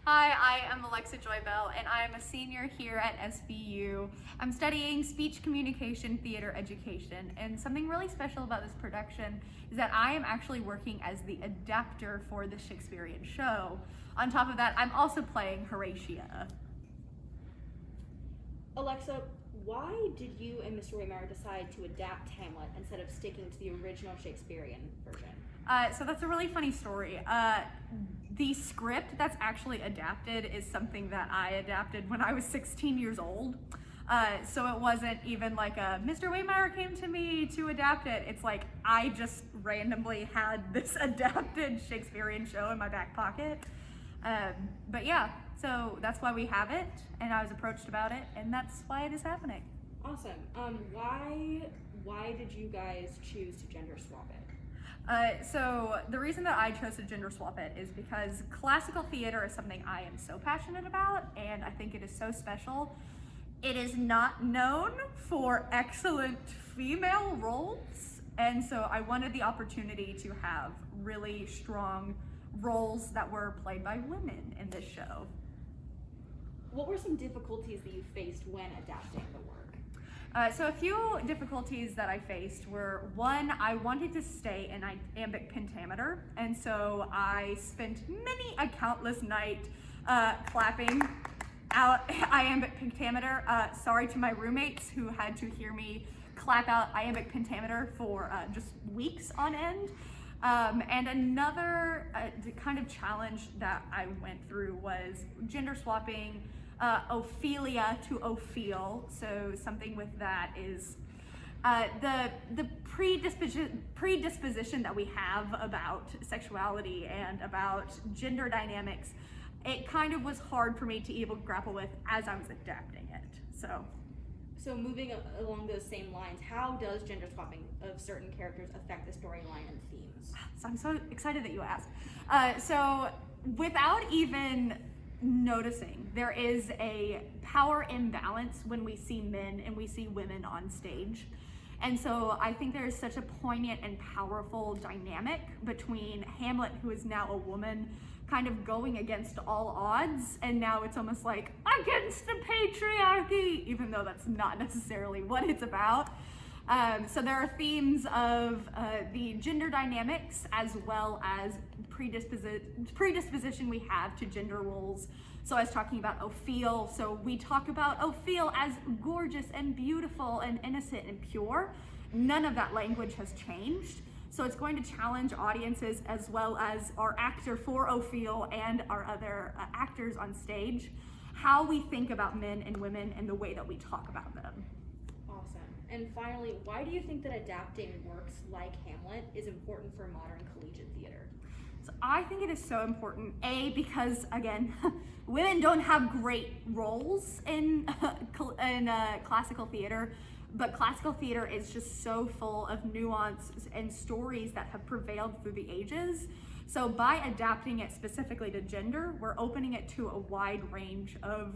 Hi, I am Alexa Joy Bell, and I am a senior here at SBU. I'm studying speech communication theater education, and something really special about this production is that I am actually working as the adapter for the Shakespearean show. On top of that, I'm also playing Horatia. Alexa, why did you and Mr. Wehmeyer decide to adapt Hamlet instead of sticking to the original Shakespearean version? So that's a really funny story. The script that's actually adapted is something that I adapted when I was 16 years old. So it wasn't even like Mr. Wehmeyer came to me to adapt it. It's like I just randomly had this adapted Shakespearean show in my back pocket. But yeah, so that's why we have it, and I was approached about it, and that's why it is happening. Awesome. Why did you guys choose to gender swap it? So the reason that I chose to gender swap it is because classical theater is something I am so passionate about, and I think it is so special. It is not known for excellent female roles, and so I wanted the opportunity to have really strong roles that were played by women in this show. What were some difficulties that you faced when adapting the work? So a few difficulties that I faced were, one, I wanted to stay in iambic pentameter, and so I spent many a countless night clapping out iambic pentameter. Sorry to my roommates who had to hear me clap out iambic pentameter for just weeks on end. And another kind of challenge that I went through was gender swapping Ophelia to Ophele. So something with that is the predisposition that we have about sexuality and about gender dynamics. It kind of was hard for me to even grapple with as I was adapting it. So moving along those same lines, how does gender swapping of certain characters affect the storyline and themes? So I'm so excited that you asked. So without even noticing, there is a power imbalance when we see men and we see women on stage. And so I think there is such a poignant and powerful dynamic between Hamlet, who is now a woman, kind of going against all odds, and now it's almost like against the patriarchy, even though that's not necessarily what it's about. So there are themes of the gender dynamics as well as predisposition we have to gender roles. So I was talking about Ophele, so we talk about Ophele as gorgeous and beautiful and innocent and pure. None of that language has changed. So it's going to challenge audiences as well as our actor for Ophele and our other actors on stage, how we think about men and women and the way that we talk about them. Awesome. And finally, why do you think that adapting works like Hamlet is important for modern collegiate theater? So I think it is so important, A, because again, women don't have great roles in classical theater, but classical theater is just so full of nuance and stories that have prevailed through the ages. So by adapting it specifically to gender, we're opening it to a wide range of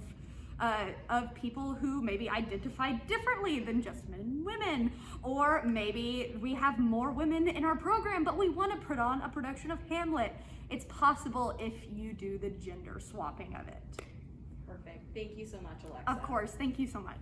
people who maybe identify differently than just men and women, or maybe we have more women in our program, but we want to put on a production of Hamlet. It's possible if you do the gender swapping of it. Perfect. Thank you so much, Alexa. Of course. Thank you so much.